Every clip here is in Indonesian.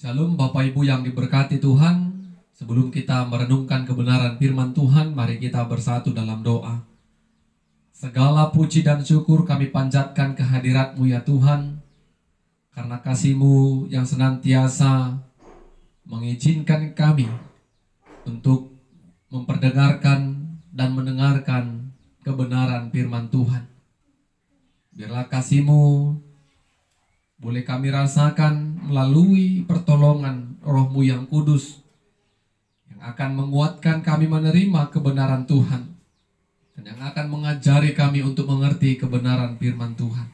Shalom Bapak Ibu yang diberkati Tuhan. Sebelum kita merenungkan kebenaran firman Tuhan, mari kita bersatu dalam doa. Segala puji dan syukur kami panjatkan kehadirat-Mu ya Tuhan, karena kasih-Mu yang senantiasa mengizinkan kami untuk memperdengarkan dan mendengarkan kebenaran firman Tuhan. Biarlah kasih-Mu boleh kami rasakan melalui pertolongan Roh-Mu yang kudus, yang akan menguatkan kami menerima kebenaran Tuhan, dan yang akan mengajari kami untuk mengerti kebenaran firman Tuhan.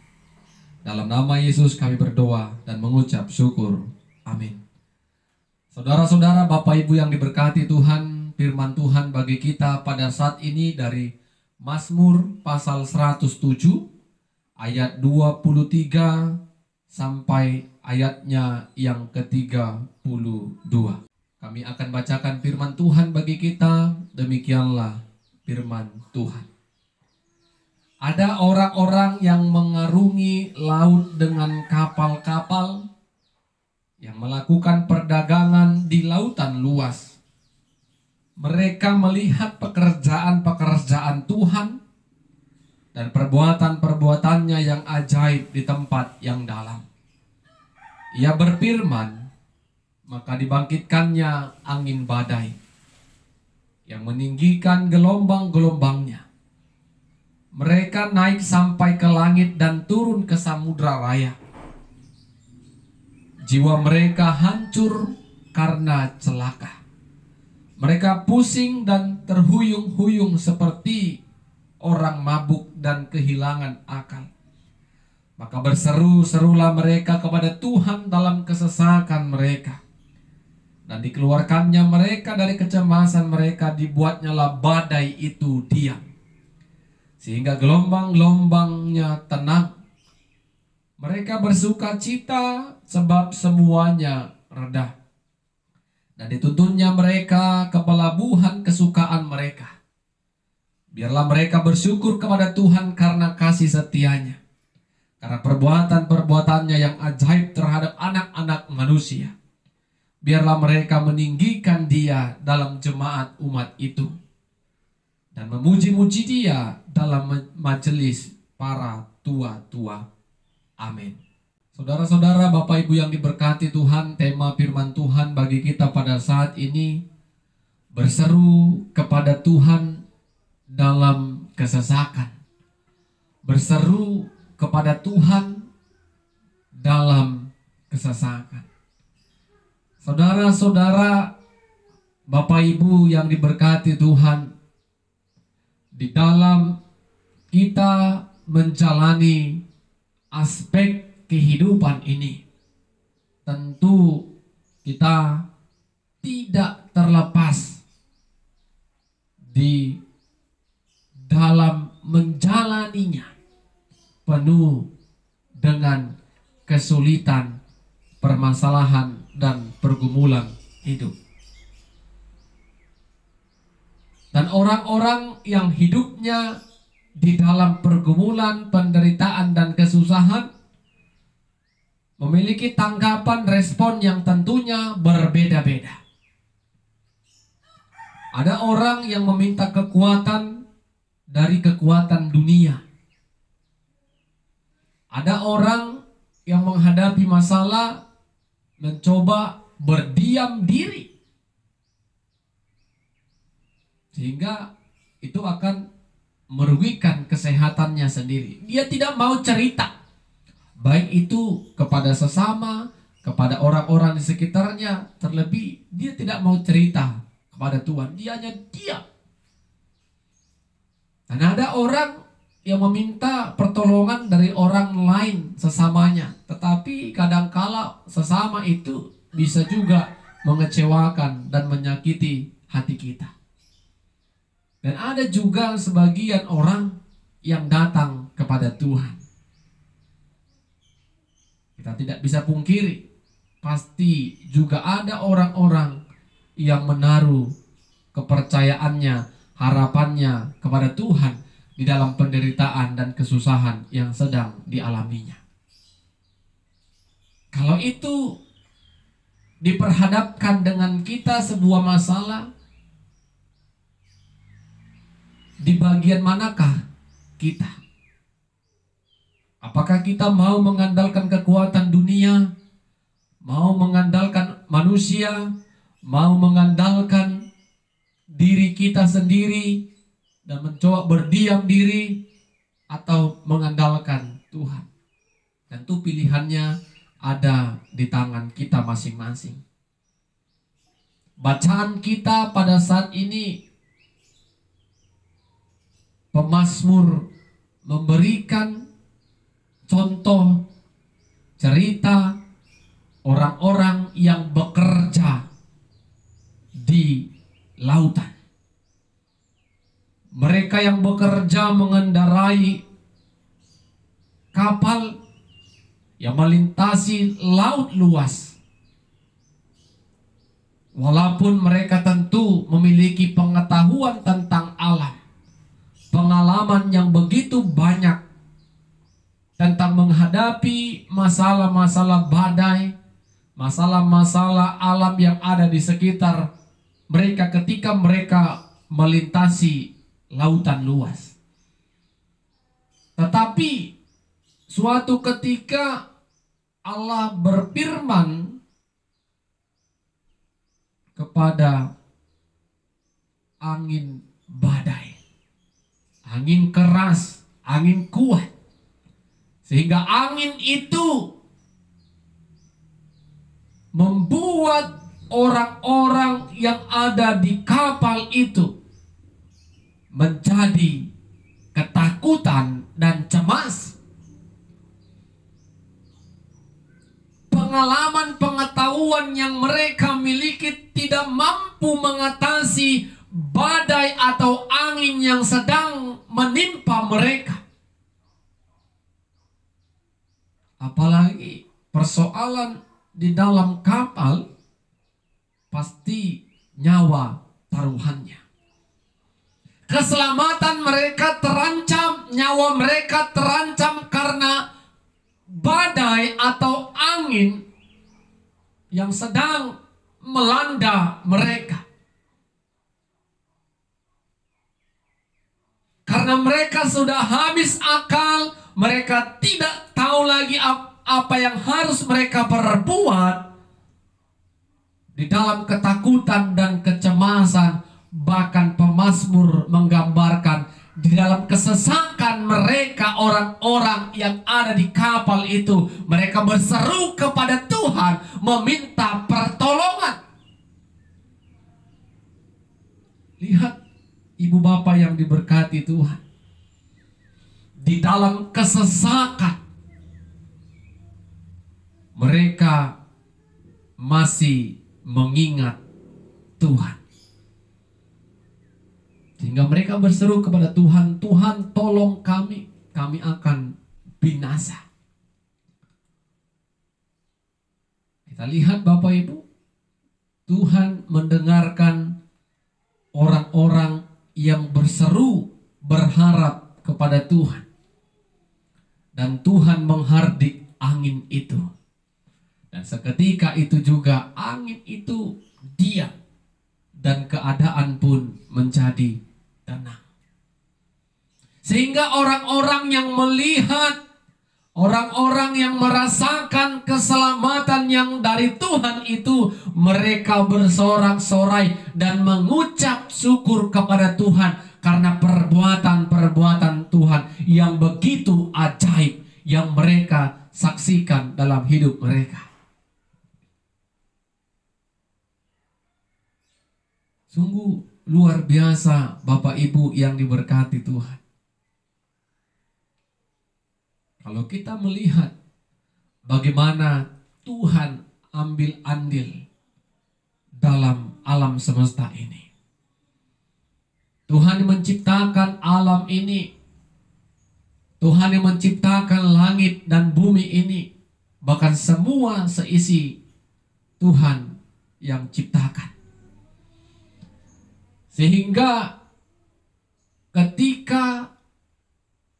Dalam nama Yesus kami berdoa dan mengucap syukur. Amin. Saudara-saudara, Bapak Ibu yang diberkati Tuhan, firman Tuhan bagi kita pada saat ini dari Mazmur pasal 107 ayat 23 sampai ayatnya yang ke-32. Kami akan bacakan firman Tuhan bagi kita. Demikianlah firman Tuhan. Ada orang-orang yang mengarungi laut dengan kapal-kapal, yang melakukan perdagangan di lautan luas. Mereka melihat pekerjaan-pekerjaan Tuhan dan perbuatan-perbuatannya yang ajaib di tempat yang dalam. Ia berfirman, maka dibangkitkannya angin badai, yang meninggikan gelombang-gelombangnya. Mereka naik sampai ke langit dan turun ke samudra raya. Jiwa mereka hancur karena celaka. Mereka pusing dan terhuyung-huyung seperti orang mabuk dan kehilangan akal. Maka berseru-serulah mereka kepada Tuhan dalam kesesakan mereka, dan dikeluarkannya mereka dari kecemasan mereka. Dibuatnyalah badai itu diam, sehingga gelombang-gelombangnya tenang. Mereka bersuka cita sebab semuanya reda, dan dituntunnya mereka ke pelabuhan kesukaan mereka. Biarlah mereka bersyukur kepada Tuhan karena kasih setianya, karena perbuatan-perbuatannya yang ajaib terhadap anak-anak manusia. Biarlah mereka meninggikan Dia dalam jemaat umat itu, dan memuji-muji Dia dalam majelis para tua-tua. Amin. Saudara-saudara, Bapak Ibu yang diberkati Tuhan, tema firman Tuhan bagi kita pada saat ini, berseru kepada Tuhan dalam kesesakan. Berseru kepada Tuhan dalam kesesakan. Saudara-saudara, Bapak Ibu yang diberkati Tuhan, di dalam kita menjalani aspek kehidupan ini, tentu kita tidak terlepas di dalam menjalaninya penuh dengan kesulitan, permasalahan, dan pergumulan hidup. Dan orang-orang yang hidupnya di dalam pergumulan, penderitaan, dan kesusahan memiliki tanggapan respon yang tentunya berbeda-beda. Ada orang yang meminta kekuatan dari kekuatan dunia. Ada orang yang menghadapi masalah mencoba berdiam diri, sehingga itu akan merugikan kesehatannya sendiri. Dia tidak mau cerita, baik itu kepada sesama, kepada orang-orang di sekitarnya. Terlebih dia tidak mau cerita kepada Tuhan. Dia hanya diam. Dan ada orang yang meminta pertolongan dari orang lain sesamanya, tetapi kadangkala sesama itu bisa juga mengecewakan dan menyakiti hati kita. Dan ada juga sebagian orang yang datang kepada Tuhan. Kita tidak bisa pungkiri, pasti juga ada orang-orang yang menaruh kepercayaannya, harapannya kepada Tuhan di dalam penderitaan dan kesusahan yang sedang dialaminya. Kalau itu diperhadapkan dengan kita sebuah masalah, di bagian manakah kita? Apakah kita mau mengandalkan kekuatan dunia, mau mengandalkan manusia, mau mengandalkan diri kita sendiri dan mencoba berdiam diri, atau mengandalkan Tuhan? Tentu pilihannya ada di tangan kita masing-masing. Bacaan kita pada saat ini, pemazmur memberikan contoh cerita orang-orang yang bekerja di lautan. Mereka yang bekerja mengendarai kapal yang melintasi laut luas. Walaupun mereka tentu memiliki pengetahuan tentang alam, pengalaman yang begitu banyak tentang menghadapi masalah-masalah badai, masalah-masalah alam yang ada di sekitar mereka ketika mereka melintasi lautan luas. Tetapi suatu ketika Allah berfirman kepada angin badai, angin keras, angin kuat, sehingga angin itu membuat orang-orang yang ada di kapal itu menjadi ketakutan dan cemas. Pengalaman pengetahuan yang mereka miliki tidak mampu mengatasi badai atau angin yang sedang menimpa mereka. Apalagi persoalan di dalam kapal, pasti nyawa taruhannya. Keselamatan mereka terancam, nyawa mereka terancam karena badai atau angin yang sedang melanda mereka. Karena mereka sudah habis akal, mereka tidak tahu lagi apa yang harus mereka perbuat. Di dalam ketakutan dan kecemasan, bahkan pemazmur menggambarkan di dalam kesesakan mereka, orang-orang yang ada di kapal itu, mereka berseru kepada Tuhan, meminta pertolongan. Lihat ibu bapak yang diberkati Tuhan, di dalam kesesakan mereka masih mengingat Tuhan. Sehingga mereka berseru kepada Tuhan, Tuhan tolong kami akan binasa. Kita lihat Bapak Ibu, Tuhan mendengarkan orang-orang yang berseru, berharap kepada Tuhan. Dan Tuhan menghardik angin itu. Dan seketika itu juga angin itu diam. Dan keadaan pun menjadi tenang. Sehingga orang-orang yang melihat, orang-orang yang merasakan keselamatan yang dari Tuhan itu, mereka bersorak-sorai dan mengucap syukur kepada Tuhan karena perbuatan-perbuatan Tuhan yang begitu ajaib yang mereka saksikan dalam hidup mereka. Sungguh luar biasa Bapak Ibu yang diberkati Tuhan. Kalau kita melihat bagaimana Tuhan ambil andil dalam alam semesta ini. Tuhan yang menciptakan alam ini. Tuhan yang menciptakan langit dan bumi ini. Bahkan semua seisi Tuhan yang ciptakan. Sehingga ketika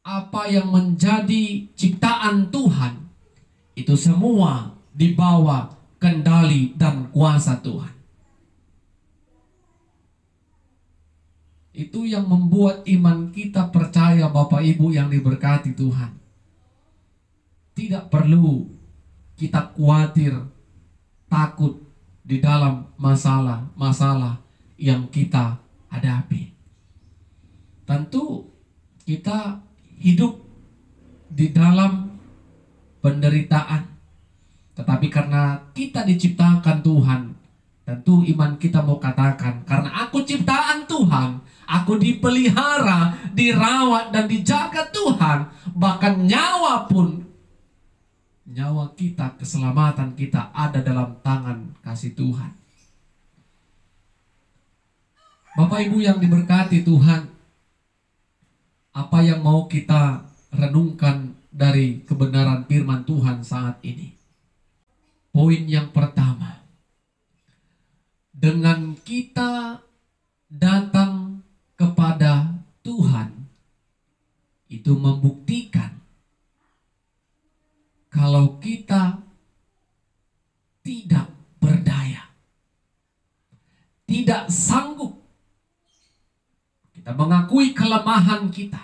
apa yang menjadi ciptaan Tuhan itu semua dibawa kendali dan kuasa Tuhan. Itu yang membuat iman kita percaya, Bapak Ibu yang diberkati Tuhan. Tidak perlu kita khawatir, takut di dalam masalah-masalah yang kita hadapi. Tentu kita hidup di dalam penderitaan. Tetapi karena kita diciptakan Tuhan, tentu iman kita mau katakan, karena aku ciptaan Tuhan, aku dipelihara, dirawat dan dijaga Tuhan. Bahkan nyawa kita, keselamatan kita ada dalam tangan kasih Tuhan. Bapak Ibu yang diberkati Tuhan, apa yang mau kita renungkan dari kebenaran firman Tuhan saat ini? Poin yang pertama, dengan kita datang kepada Tuhan, itu membuktikan kalau kita tidak berdaya, tidak sanggup. Kita mengakui kelemahan kita,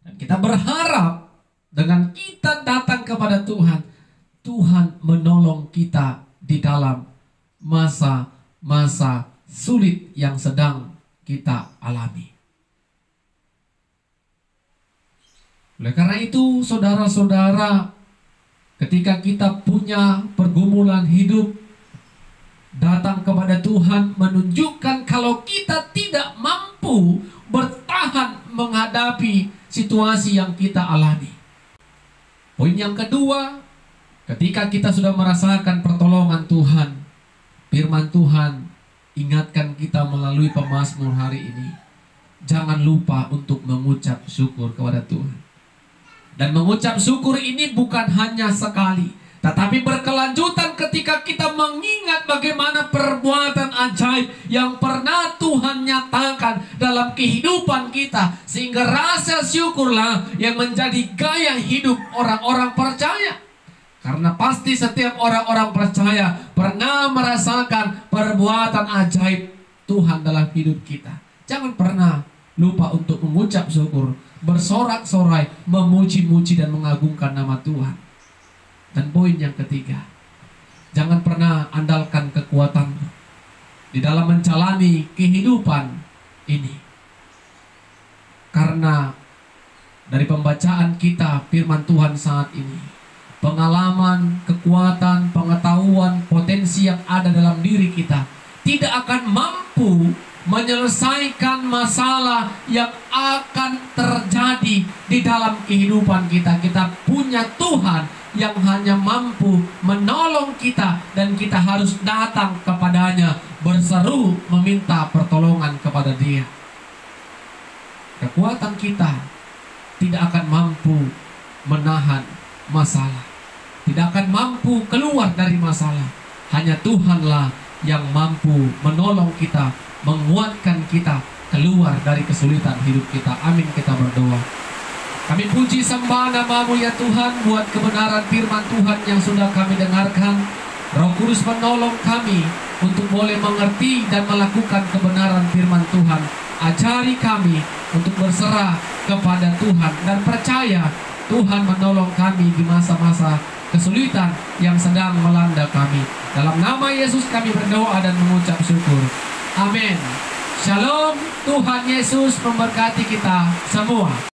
dan kita berharap dengan kita datang kepada Tuhan, Tuhan menolong kita di dalam masa-masa sulit yang sedang kita alami. Oleh karena itu, saudara-saudara, ketika kita punya pergumulan hidup, datang kepada Tuhan menunjukkan kalau kita tidak mampu bertahan menghadapi situasi yang kita alami. Poin yang kedua, ketika kita sudah merasakan pertolongan Tuhan, firman Tuhan ingatkan kita melalui pemazmur hari ini, jangan lupa untuk mengucap syukur kepada Tuhan. Dan mengucap syukur ini bukan hanya sekali, tetapi berkelanjutan ketika kita mengingat bagaimana perbuatan ajaib yang pernah Tuhan nyatakan dalam kehidupan kita, sehingga rasa syukurlah yang menjadi gaya hidup orang-orang percaya. Karena pasti setiap orang-orang percaya pernah merasakan perbuatan ajaib Tuhan dalam hidup kita. Jangan pernah lupa untuk mengucap syukur, bersorak-sorai, memuji-muji dan mengagungkan nama Tuhan. Dan poin yang ketiga, jangan pernah andalkan kekuatanmu di dalam menjalani kehidupan ini. Karena dari pembacaan kita firman Tuhan saat ini, pengalaman, kekuatan, pengetahuan, potensi yang ada dalam diri kita tidak akan mampu menyelesaikan masalah yang akan terjadi di dalam kehidupan kita. Kita punya Tuhan yang hanya mampu menolong kita, dan kita harus datang kepadanya, berseru meminta pertolongan kepada Dia. Kekuatan kita tidak akan mampu menahan masalah, tidak akan mampu keluar dari masalah. Hanya Tuhanlah yang mampu menolong kita, menguatkan kita keluar dari kesulitan hidup kita. Amin, kita berdoa. Kami puji sembah nama-Mu ya Tuhan, buat kebenaran firman Tuhan yang sudah kami dengarkan. Roh Kudus menolong kami untuk boleh mengerti dan melakukan kebenaran firman Tuhan. Ajari kami untuk berserah kepada Tuhan dan percaya Tuhan menolong kami di masa-masa kesulitan yang sedang melanda kami. Dalam nama Yesus kami berdoa dan mengucap syukur. Amin. Shalom. Tuhan Yesus memberkati kita semua.